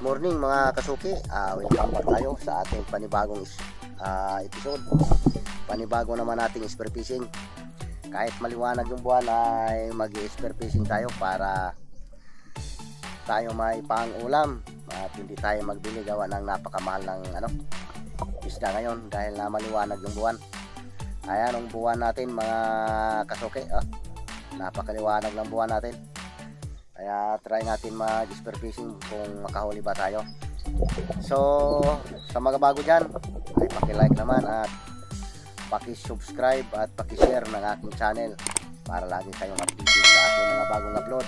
morning mga kasuki, welcome back tayo sa ating panibagong episode. Panibago naman nating spear fishing. Kahit maliwanag yung buwan ay mag-spear fishing tayo para tayo may pang-ulam at hindi tayo magbili gawa ng napakamahal ng isda ngayon dahil na maliwanag yung buwan. Ayan ang buwan natin mga kasuki, napakaliwanag ng buwan natin. Kaya try natin mag-spear fishing kung makahuli ba tayo. So sa mga bago dyan ay paki-like naman at paki-subscribe at paki-share ng aking channel para lagi kayong updated sa aking mga bagong upload.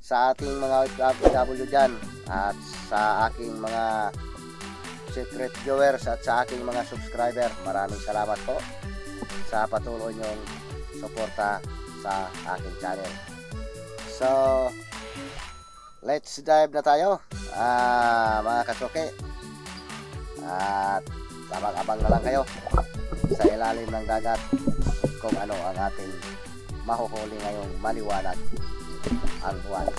Sa ating mga OFW dyan at sa aking mga secret viewers at sa aking mga subscriber, maraming salamat po sa patuloy nyong suporta sa aking channel. So let's dive na tayo mga kasuki, at abang-abang na lang kayo sa ilalim ng dagat kung ano ang ating mahuhuli ngayong maliwanag ang buwan.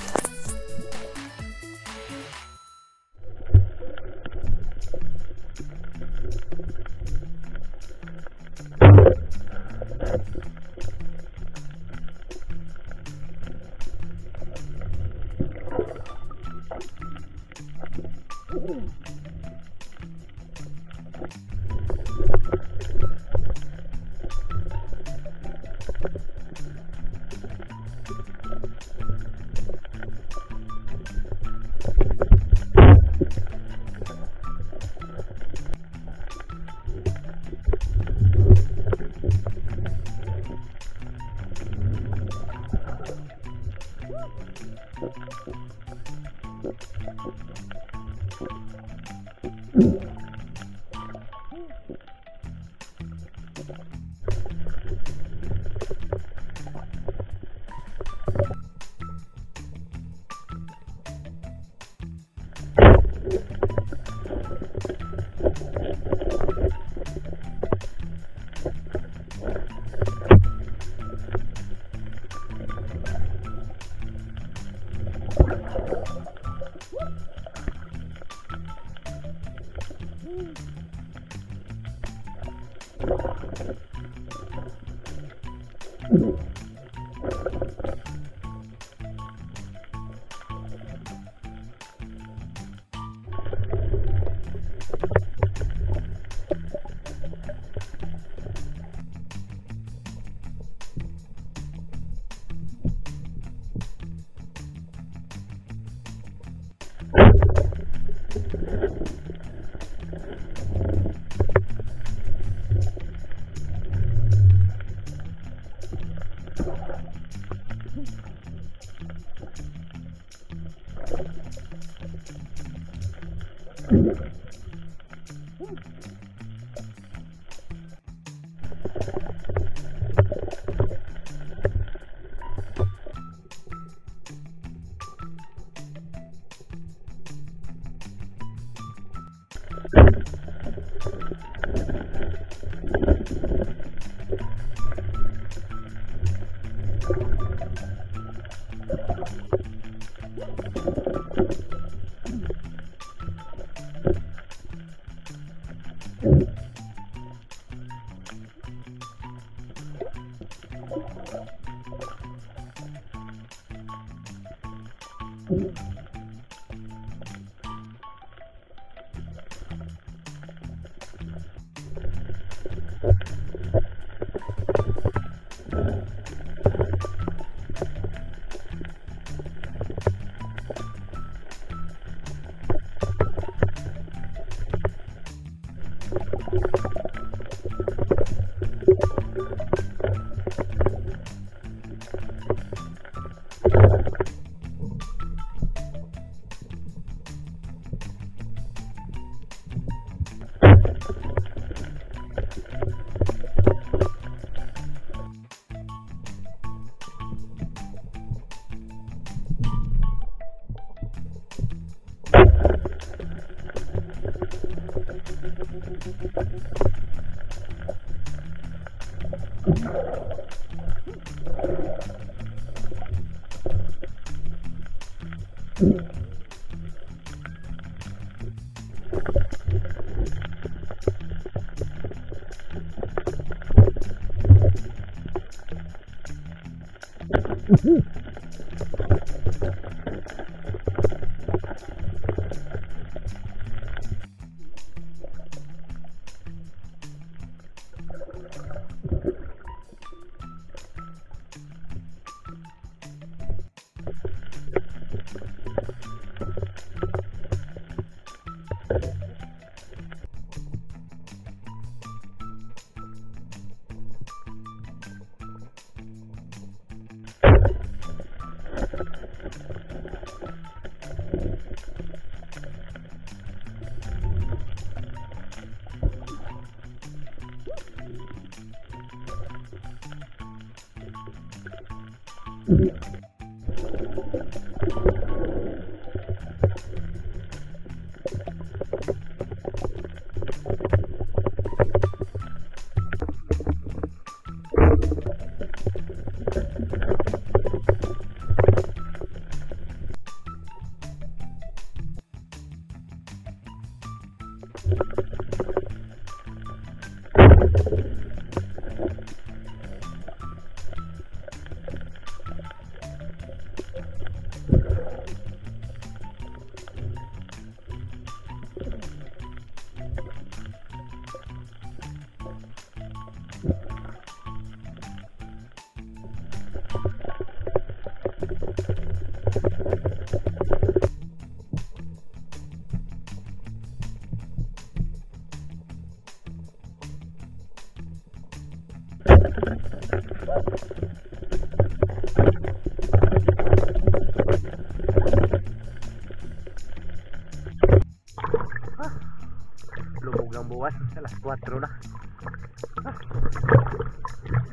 Lubog ng buwan, alas 4 na.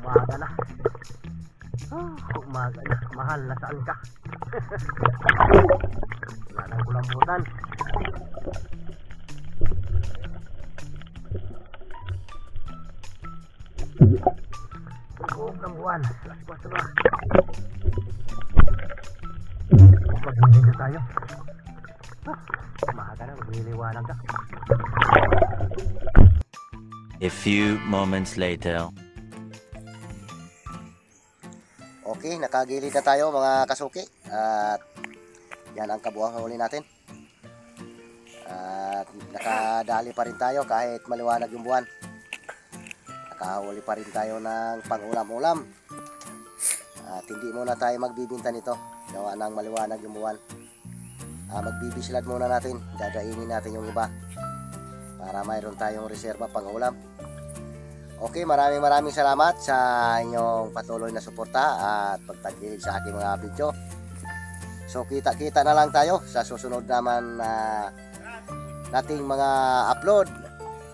Umaga na. Umaga na, mahal na saan ka? Wala nang kulambutan. Lubog ng buwan, alas 4 na. Magbibig na tayo. Umaga na, magliliwanag ka. A few moments later. Okay, nakagilid na tayo mga kasuki. At yan ang kabuuan huli natin. At nakadali pa rin tayo kahit maliwanag yung buwan. Nakahuli pa rin tayo ng pang-ulam-ulam. At hindi muna tayo magbibinta nito. Gawa ng maliwanag yung buwan. Magbibislad muna natin. Dadainin natin yung iba. Para mayroon tayong reserba pang-ulam. Okay, maraming salamat sa inyong patuloy na suporta at pagtangkilik sa aking mga video. So kita-kita na lang tayo sa susunod naman nating mga upload.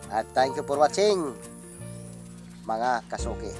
At thank you for watching mga kasuki.